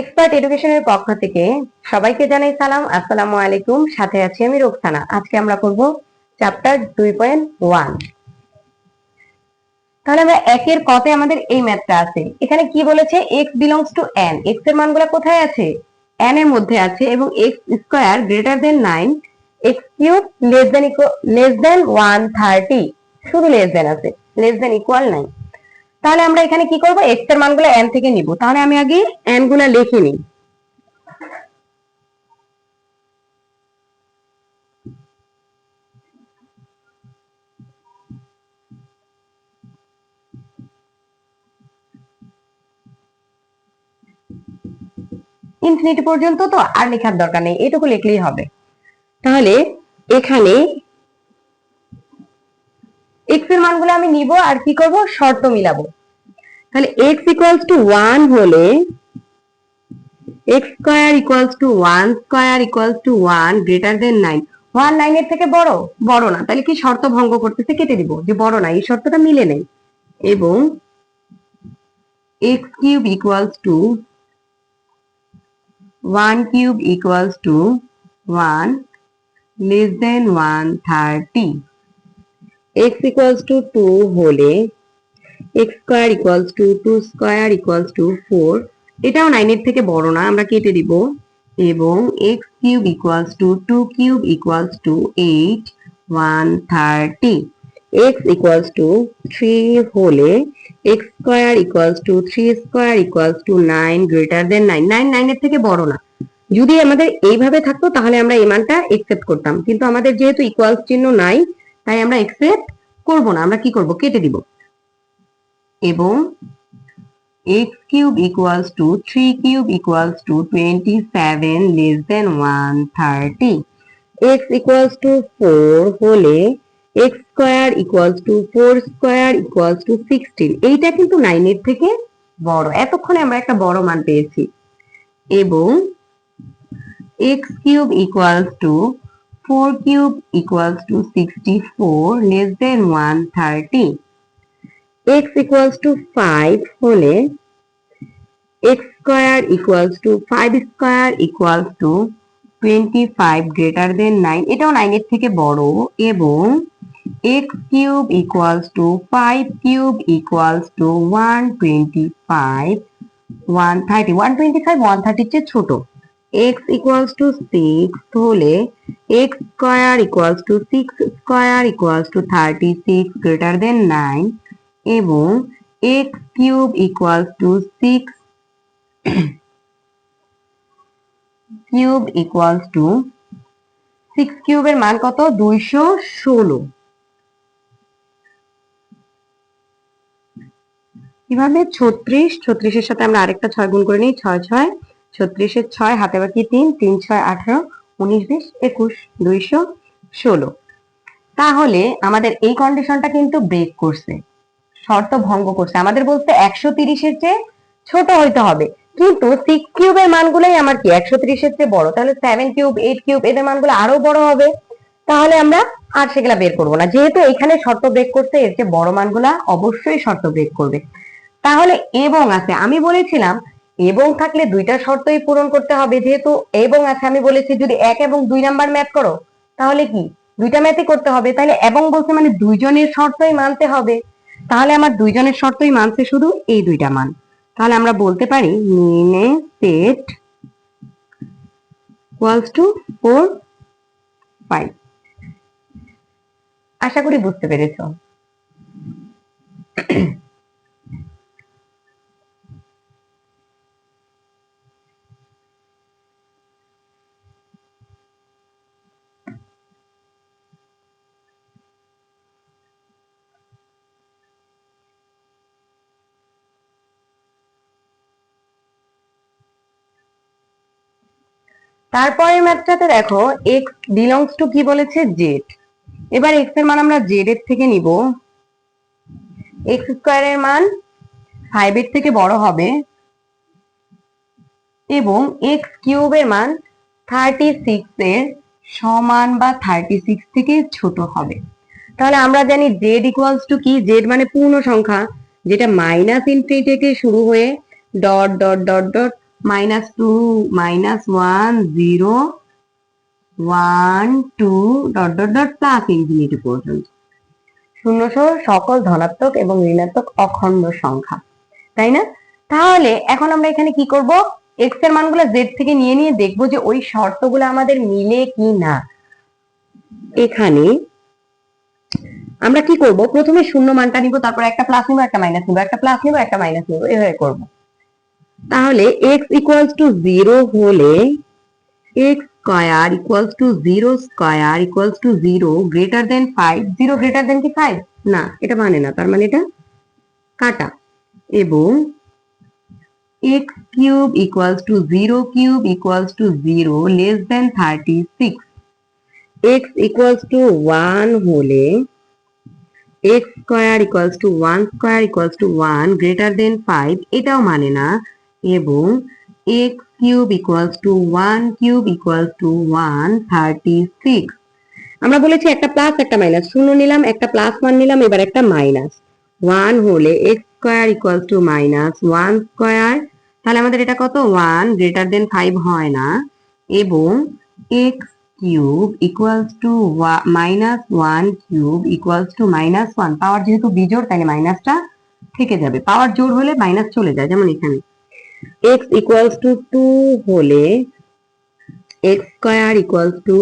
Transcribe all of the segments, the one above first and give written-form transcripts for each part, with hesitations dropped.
Expert এডুকেশনের পক্ষ থেকে সবাইকে জানাই সালাম, আসসালামু আলাইকুম। সাথে আছি আমি রোকসানা। আজকে আমরা করব চ্যাপ্টার 2.1। তাহলে আমরা একের কতে আমাদের এই ম্যাথটা আছে। এখানে কি বলেছে, x belongs to n, x এর মানগুলো কোথায় আছে, n এর মধ্যে আছে, এবং x square greater than 9, x cube less than 130, শুধু লেস দেন আছে, লেস দেন ইকুয়াল নাই। তাহলে আমরা এখানে কি করব, x এর মানগুলো n থেকে নিব। তাহলে আমি আগে n গুলা লিখে নিই। ইনফিনিটি পর্যন্ত তো আর লেখার দরকার নেই, এটুকু লিখলেই হবে। তাহলে এখানে x এর মানগুলো আমি নিব আর কি করব, শর্ত মিলাবো। তাহলে x ইকুয়ালস টু 1 হলে x square equals to 1 square equals to 1 greater than 9। 1 9 এর থেকে বড় বড় না, তাহলে কি শর্ত ভঙ্গ করতেছে, কেটে দিব, যে বড় না, এই শর্তটা মিলে নেই। এবং x cube equals to 1 cube equals to 1 less than 130, x equals to 2 হলে x square equals to 2 square equals to 4, এটাও 9 এর থেকে বড় না, আমরা কেটে দিব। এবং x cube equals to 2 cube equals to 8 130, x equals to 3 হলে x square equals to 3 square equals to 9 greater than 9, 9 9 এর থেকে বড় না। যদি আমাদের এইভাবে থাকতো তাহলে আমরা এই মানটা একসেপ্ট করতাম, কিন্তু আমাদের যেহেতু ইকুয়ালস চিহ্ন নাই তাই আমরা একসেপ্ট করব না, আমরা কি করব, কেটে দিব। এবং x cube equals to 3 cube equals to 27 less than 130, x equals to 4 হলে x square equals to 4 square equals to 16, এইটা কিন্তু 9 এর থেকে বড়। এতক্ষণে আমরা একটা বড় মান পেয়েছি। এবং x cube equals to 4 cube equals to 64 less than 130, x equals to 5 হলে x square equals to 5 square equals to 25 greater than 9, এটাও 9 এর থেকে বড়। এবং x cube equals to 5 cube equals to 125 130, 125 130 এর চেয়ে ছোট। x equals to 6 হলে x square equals to 6 square equals to 36 greater than 9, এবং x cube equals to 6 cube equals to 6 cube এর মান কত, 216। কিভাবে, 36, 36 এর সাথে আমরা আরেকটা 6 গুণ করে নিই, 6 6 36 এর 6, হাতে বাকি 3, 3 6 18, 19 20 21, 216। তাহলে আমাদের এই কন্ডিশনটা কিন্তু ব্রেক করছে, শর্ত ভঙ্গ করছে। আমাদের বলতে 130 এর চেয়ে ছোট হইতে হবে, কিন্তু 6 কিউবের মানগুলোই আমার কি 130 এর চেয়ে বড়। তাহলে 7 কিউব 8 কিউব এদের মানগুলো আরো বড় হবে। তাহলে আমরা আর সেগুলা বের করব না, যেহেতু এখানে শর্ত ব্রেক করছে, এর চেয়ে বড় মানগুলা অবশ্যই শর্ত ব্রেক করবে। তাহলে এবং আছে, আমি বলেছিলাম এবং থাকলে দুইটা শর্তই পূরণ করতে হবে। যেহেতু এবং আছে, আমি বলেছি যদি 1 এবং 2 নাম্বার ম্যাথ করো তাহলে কি দুইটা ম্যাথই করতে হবে। তাহলে এবং বলতে মানে দুইজনের শর্তই মানতে হবে। তাহলে আমার দুইজনের শর্তই মানছে শুধু এই দুইটা মান। তাহলে আমরা বলতে পারি মিনে সেট ইকুয়ালস টু 4 5। আশা করি বুঝতে পেরেছো। তারপরের ম্যাথটাতে দেখো x বিলংস টু কি বলেছে, z। এবার x এর মান আমরা z এর থেকে নিব। x স্কয়ারের মান 5 এর থেকে বড় হবে, এবং x কিউবের মান 36 এর সমান বা 36 থেকে ছোট হবে। তাহলে আমরা জানি z ইকুয়ালস টু কি, z মানে পূর্ণ সংখ্যা, যেটা মাইনাস ইনফিনিটি থেকে শুরু হয়ে dot dot dot dot -2 -1 0 1 2 dot dot dot plus infinity পর্যন্ত। শূন্য সহ সকল ধনাত্মক এবং ঋণাত্মক অখণ্ড সংখ্যা, তাই না? তাহলে এখন আমরা এখানে কি করব, এক্স এর মানগুলো জেড থেকে নিয়ে নিয়ে দেখবো যে ওই শর্তগুলো আমাদের মিলে কি না। এখানে আমরা কি করব, প্রথমে শূন্য মানটা নিব, তারপর একটা প্লাস নিব, একটা মাইনাস নিব, একটা প্লাস নিব, একটা মাইনাস নিব, এভাবে করব। তাহলে x ইকুয়ালস টু 0 হলে x square equals to 0 square equals to 0 greater than 5, 0 greater than কি 5? না, এটা মানে না, তার মানে এটা কাটা। এবং x cube equals to 0 cube equals to 0 less than 36, x equals to 1 হলে x square equals to 1 square equals to 1 greater than 5, এটাও মানে না। এবং x cube equals to 1 cube equals to 136। আমরা বলেছি একটা প্লাস একটা মাইনাস, শূন্য নিলাম, একটা প্লাস 1 নিলাম, এবার একটা মাইনাস 1 হলে x square equals to minus 1 square, তাহলে আমাদের এটা কত, 1 গ্রেটার দেন 5 হয় না। এবং x cube equals to minus 1 cube equals to minus 1, পাওয়ার যেহেতু বিজোড় তাহলে মাইনাসটা থেকে যাবে, পাওয়ার জোড় হলে মাইনাস চলে যায়, যেমন এখানে x ইকুয়ালস টু 2 হলে x square equals to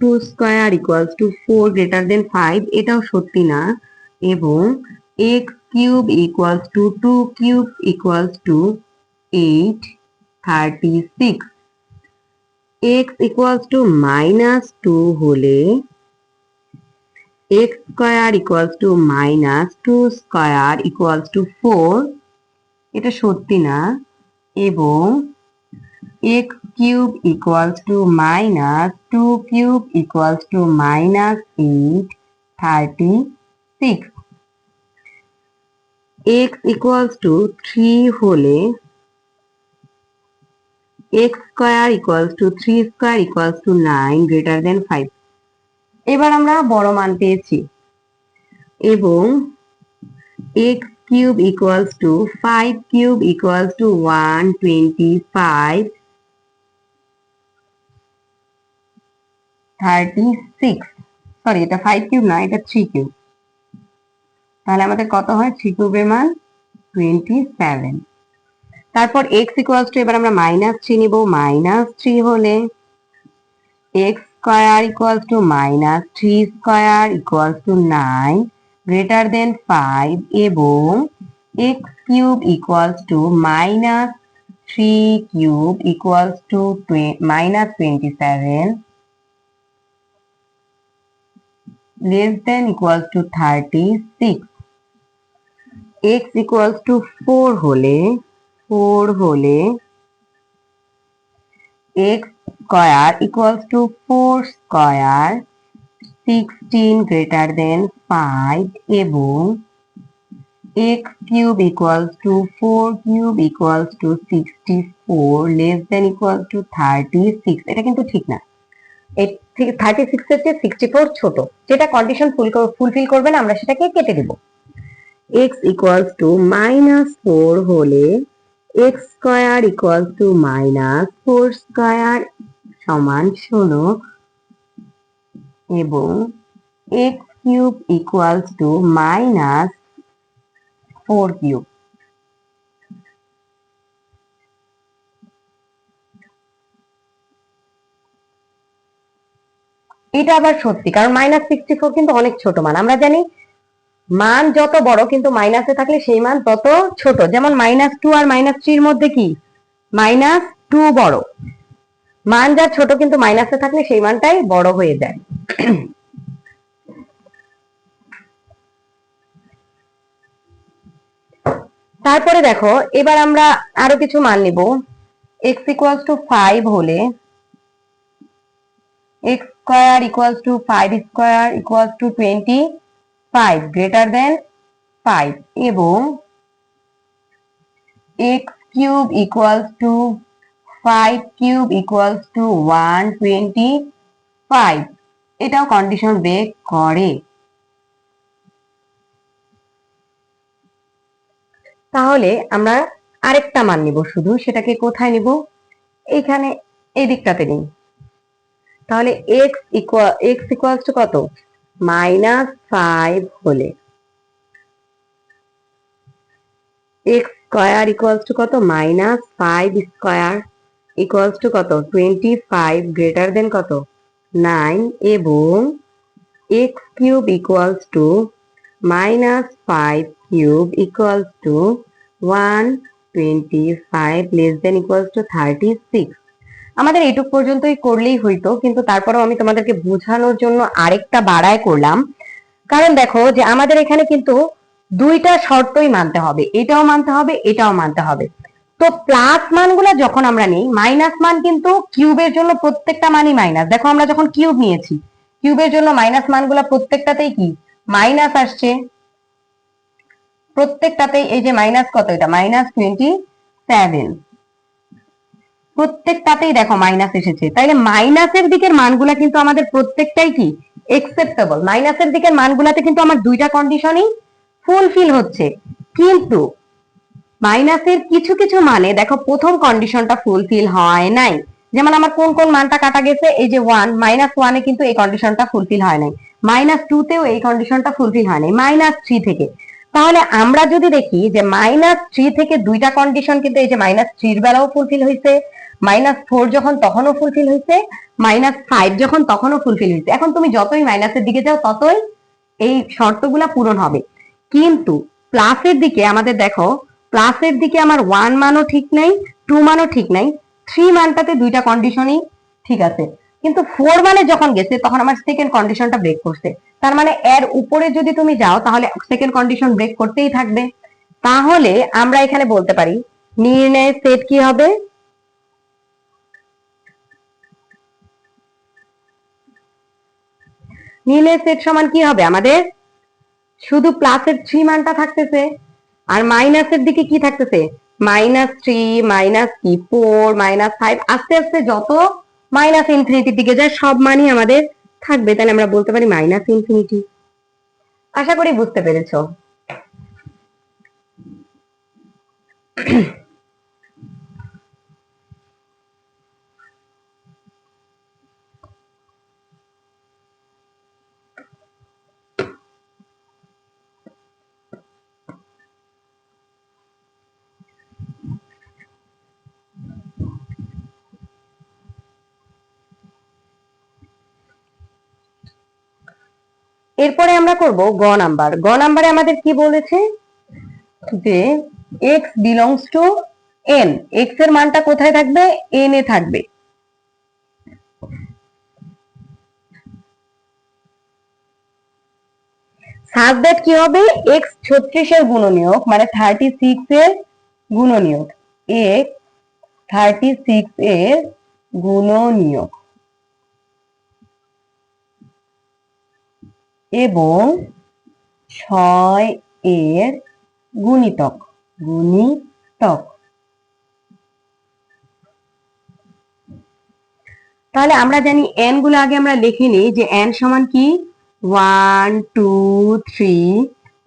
2 square equals to 4 greater than 5, এটাও সত্যি না। এবং x cube equals to 2 cube equals to 8 36, x equals to minus 2 হলে x square equals to minus 2 square equals to 4, এটা সত্যি না। এবং x cube equals to minus 2 cube equals to minus 8 36, x equals to 3 হলে x square equals to 3 square equals to 9 greater than 5, এবার আমরা বড় মান পেয়েছি। এবং x cube equals to 5 cube equals to 125 36, sorry এটা 5 কিউব না, এটা 3 কিউব, তাহলে আমাদের কত হয়, 3 কিউবের মান 27। তারপর x ইকুয়ালস টু, এবার আমরা মাইনাস 3 নিব, মাইনাস 3 হলে x square equals to minus 3 square equals to 9 greater than 5, এবং x cube equals to minus 3 cube equals to minus 27 less than equals to 36, x equals to 4 হলে x square equals to 4 square 16 greater than 5, এবং x cube equals to 4 cube equals to 64 less than equals to 36, এটা কিন্তু ঠিক না, 36 এর চেয়ে 64 ছোট, যেটা কন্ডিশন ফুলফিল করবে না আমরা সেটাকে কেটে দেব। x equals to minus 4 হলে x square equals to minus 4 square সমান 16, এবং x cube equals to minus 4 cube, এটা আবার সত্যি, কারণ -64 কিন্তু অনেক ছোট মান, আমরা জানি মান যত বড় কিন্তু মাইনাসে থাকলে সেই মান তত ছোট, যেমন -2 আর -3 এর মধ্যে কি -2 বড়, মান যা ছোট কিন্তু মাইনাসে থাকলে সেই মানটাই বড় হয়ে যায়। তারপরে দেখো, এবার আমরা আরো কিছু মান নিব। x equals to 5 হলে x square equals to 5 square equals to 25 greater than 5, এবং x cube equals to 5 cube equals to 125, এটাও কন্ডিশন ব্রেক করে। তাহলে আমরা আরেকটা মান নিব, শুধু সেটাকে কোথায় নিব, এইখানে এই দিকটাতে নিই। তাহলে এক্স ইকুয়ালস টু কত, -5 হলে এক্স স্কয়ার ইকুয়ালস টু কত, -5 স্কয়ার ইকুয়ালস টু কত, 25 গ্রেটার দেন কত, 9, এবং x cube equals to -5 cube equals to 125 less than equals to 36। আমাদের এটুক পর্যন্তই করলেই হইতো, কিন্তু তারপরেও আমি তোমাদেরকে বোঝানোর জন্য আরেকটা বাড়ায় করলাম। কারণ দেখো যে আমাদের এখানে কিন্তু দুইটা শর্তই মানতে হবে, এটাও মানতে হবে, এটাও মানতে হবে। তো প্লাস মানগুলা যখন আমরা নেই, মাইনাস মান কিন্তু কিউবের জন্য প্রত্যেকটা মানই মাইনাস। দেখো আমরা যখন কিউব নিয়েছি, কিউবের জন্য মাইনাস মানগুলা প্রত্যেকটাতেই কি মাইনাস আসছে, প্রত্যেকটাতেই। এই যে মাইনাস কত, এটা -27, প্রত্যেকটাতেই দেখো মাইনাস এসেছে। তাইলে মাইনাসের দিকের মানগুলা কিন্তু আমাদের প্রত্যেকটাই কি একসেপ্টেবল। মাইনাসের দিকের মানগুলাতে কিন্তু আমার দুইটা কন্ডিশনই ফুলফিল হচ্ছে, কিন্তু মাইনাসের কিছু কিছু মানে দেখো প্রথম কন্ডিশনটা ফুলফিল হয় নাই। যেমন আমার কোন কোন মানটা কাটা গেছে, এই যে 1, -1 এ কিন্তু এই কন্ডিশনটা ফুলফিল হয় নাই, -2 তেও এই কন্ডিশনটা ফুলফিল হয় নাই, -3 থেকে। তাহলে আমরা যদি দেখি যে -3 থেকে দুইটা কন্ডিশন কিন্তু এই যে -3 এর বেলাও ফুলফিল হয়েছে, -4 যখন তখনও ফুলফিল হয়েছে, -5 যখন তখনও ফুলফিল হয়েছে। এখন তুমি যতই মাইনাসের দিকে যাও ততই এই শর্তগুলা পূরণ হবে। কিন্তু প্লাসের দিকে আমাদের দেখো, প্লাসের দিকে আমার 1 মানও ঠিক নাই, 2 মানও ঠিক নাই, 3 মানটাতে দুইটা কন্ডিশনই ঠিক আছে, কিন্তু 4 মানে যখন গেছে তখন আমার সেকেন্ড কন্ডিশনটা ব্রেক করছে। তার মানে এর উপরে যদি তুমি যাও তাহলে সেকেন্ড কন্ডিশন ব্রেক করতেই থাকবে। তাহলে আমরা এখানে বলতে পারি নির্ণয় সেট কি হবে, নির্ণয় সেট সমান কি হবে আমাদের, শুধু প্লাসের 3 মানটা থাকতেছে, আর মাইনাসের দিকে কি থাকতেছে, -3, -4, -5, আস্তে আস্তে যত মাইনাস ইনফিনিটির দিকে যায় সব মানই আমাদের থাকবে। তাহলে আমরা বলতে পারি -ইনফিনিটি। আশা করি বুঝতে পেরেছো। এরপরে আমরা করব গ নাম্বার। গ নাম্বারে আমাদের কি বলেছে যে x belongs to n, x এর মানটা কোথায় থাকবে, n এ থাকবে। সাজ দ্যাট কি হবে, x 36 এর গুণনীয়ক মানে 36 এর গুণনীয়ক, x 36 এর গুণনীয়ক এবং 6 এর গুণিতক, গুণিতক। তাহলে আমরা জানি n গুলো আগে আমরা লিখে নিই যে n সমান কি 1 2 3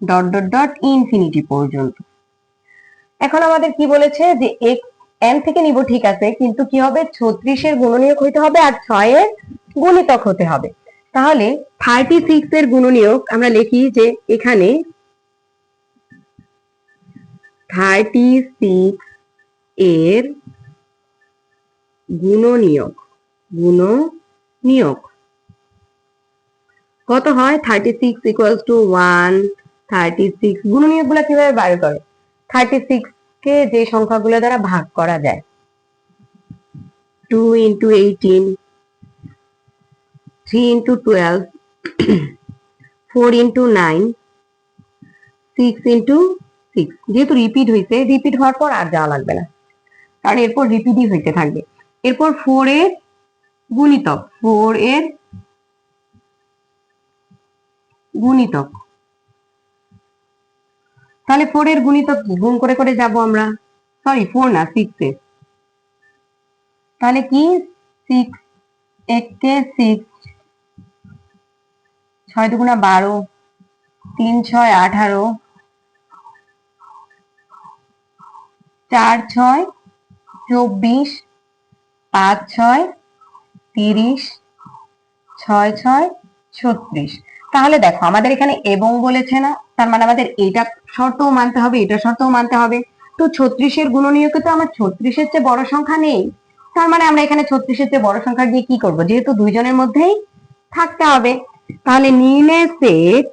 ডট ডট ডট ইনফিনিটি পর্যন্ত। এখন আমাদের কি বলেছে যে x n থেকে নিব, ঠিক আছে, কিন্তু কি হবে 36 এর গুণনীয়ক হইতে হবে আর 6 এর গুণিতক হতে হবে। তাহলে 36 এর গুণনীয়ক আমরা লিখি যে এখানে 36 এর গুণনীয়ক, গুণনীয়ক কত হয়, 36 ইকুয়ালস টু 1, 36 গুণনীয়ক গুলা কিভাবে বার করে, 36 কে যে সংখ্যাগুলো দ্বারা ভাগ করা যায়, 2 into 18, 3 into 12, 4 into 9, 6 into 6। যেহেতু রিপিট হয়েছে, রিপিট হওয়ার পর আর যাওয়া লাগবে না, কারণ এরপর রিপিটই হইতে থাকবে। এরপর 4 এর গুণিতক, 4 এর গুণিতক, তাহলে 4 এর গুণিতক কি, গুণ করে করে যাব আমরা, সরি 4 না 6 এর, তাহলে কি 6 কে 6, 6 দুগুণা 12, 3 6 18, 4 6 24, 5 6 30, 6 6 36। তাহলে দেখো আমাদের এখানে এবং বলেছে না, তার মানে আমাদের এইটা শর্তও মানতে হবে, এটা শর্তও মানতে হবে। তো 36 এর গুণনীয়কে তো আমার 36-এর চেয়ে বড় সংখ্যা নেই, তার মানে আমরা এখানে 36-এর চেয়ে বড় সংখ্যা দিয়ে কি করব, যেহেতু দুইজনের মধ্যেই থাকতে হবে। তাহলে নির্ণয় সেট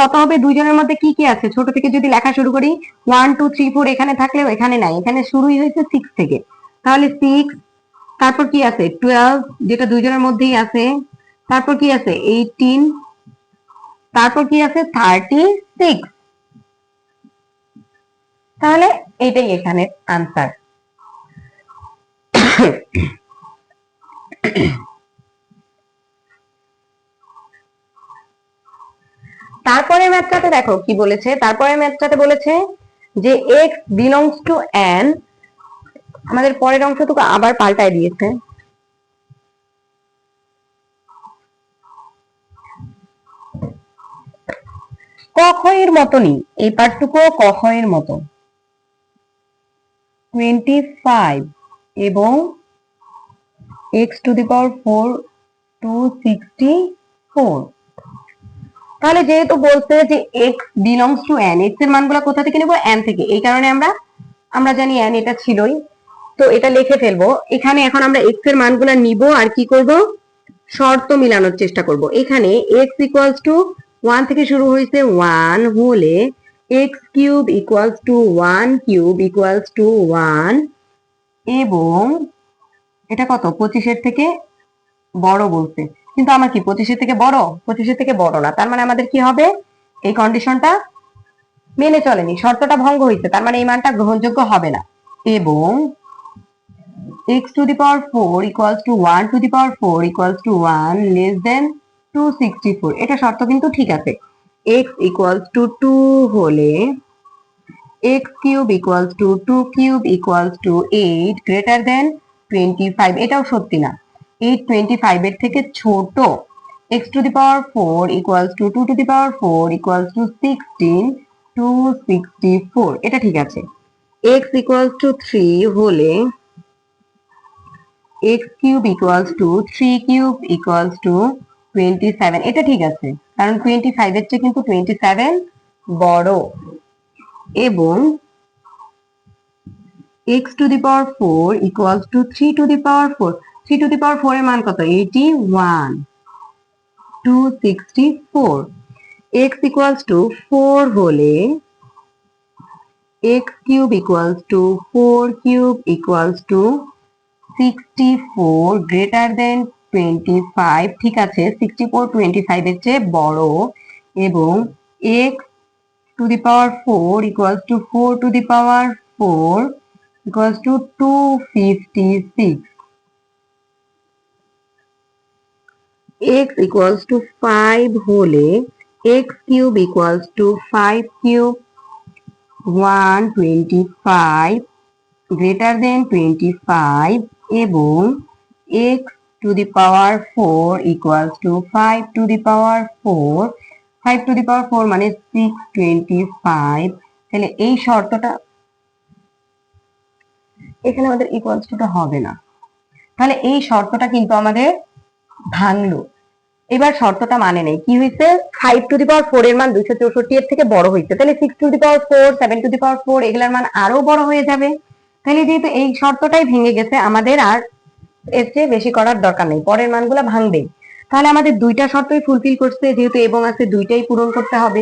কত হবে, দুইজনের মধ্যে কি কি আছে, ছোট থেকে যদি লেখা শুরু করি 1 2 3 4 এখানে থাকলেও এখানে নাই, এখানে শুরুই হয়েছে 6 থেকে। তাহলে 6, তারপর কি আছে 12 যেটা দুইজনের মধ্যেই আছে, তারপর কি আছে 18, তারপর কি আছে 36। তাহলে এটাই এখানে আনসার। তারপরে ম্যাথটাতে দেখো কি বলেছে, তারপরে ম্যাথটাতে বলেছে যে x belongs to n, আমাদের পরের অংশটুকু আবার পাল্টায় দিয়েছে। ক খ এর মতনই এই পার্টটুকু ক খ এর মতো 25 এবং x to the power 4 264। তাহলে যেহেতু বলছে যে x belongs to n, x এর মানগুলো কোথা থেকে নেব, n থেকে, এই কারণে আমরা জানি n এটা ছিলই, তো এটা লিখে ফেলবো এখানে। এখন আমরা x এর মানগুলো নিব আর কি করব, শর্ত মিলানোর চেষ্টা করব। এখানে x ইকুয়ালস টু 1 থেকে শুরু হয়েছে 1 হলে x cube equals to 1 cube equals to 1, এবং এটা কত 25-এর থেকে বড় বলছে, কিন্তু আমার কি 25-এর থেকে বড়, 25-এর থেকে বড় না, তার মানে আমাদের কি হবে, এই কন্ডিশনটা মেনে চলেনি, শর্তটা ভঙ্গ হয়েছে, তার মানে এই মানটা গ্রহণযোগ্য হবে না। এবং x to the power 4 equals to 1 to the power 4 equals to 1 less than 264, এটা শর্ত কিন্তু ঠিক আছে। x equals to 2 হলে x cube equals to 2 cube equals to 8 greater than 25, এটাও সত্যি না, 8 25 এর থেকে ছোট। x to the power 4 equals to 2 to the power 4 equals to 16 264, এটা ঠিক আছে। x equals to 3 হলে x cube equals to 3 cube equals to 27, এটা ঠিক আছে, কারণ 25 এর চেয়ে কিন্তু 27 বড়। এবং x to the power 4 equals to 3 to the power 4, 3 to the power 4 এর মান কত 81 264। x equals to 4 হলে x cube equals to 4 cube equals to 64 greater than 25, ঠিক আছে 64 25 এর চেয়ে বড়। এবং x to the power 4 equals to 4 to the power 4 equals to 256, x equals to 5 হলে x cube equals to 5 cube 125 greater than 25, এবং x to the power 4 equals to 5 to the power 4, 5 to the power 4 মানে 625। তাহলে এই শর্তটা এখানে আমাদের equals টুটা হবে না, তাহলে এই শর্তটা কিন্তু আমাদের ভাঙলো। এবার শর্তটা মানে নেই, কি হয়েছে 5 টু দি পাওয়ার 4 এর মান 264 এর থেকে বড় হয়েছে, তাহলে 6 to the power 4 7 to the পাওয়ার 4 এগুলার মান আরো বড় হয়ে যাবে। তাহলে যেহেতু এই শর্তটাই ভেঙে গেছে, আমাদের আর এর চেয়ে বেশি করার দরকার নেই, পরের মানগুলো ভাঙবেই। তাহলে আমাদের দুইটা শর্তই ফুলফিল করছে, যেহেতু এবং আছে দুইটাই পূরণ করতে হবে,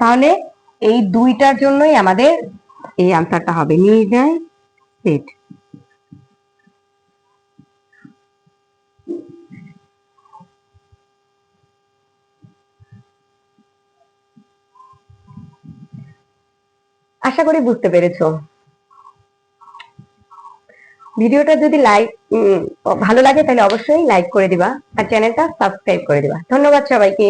তাহলে এই দুইটার জন্যই আমাদের এই আনসারটা হবে নির্ণয় সেট। আশা করি বুঝতে পেরেছো। ভিডিওটা যদি ভালো লাগে তাহলে অবশ্যই লাইক করে দিবা আর চ্যানেলটা সাবস্ক্রাইব করে দিবা। ধন্যবাদ সবাইকে।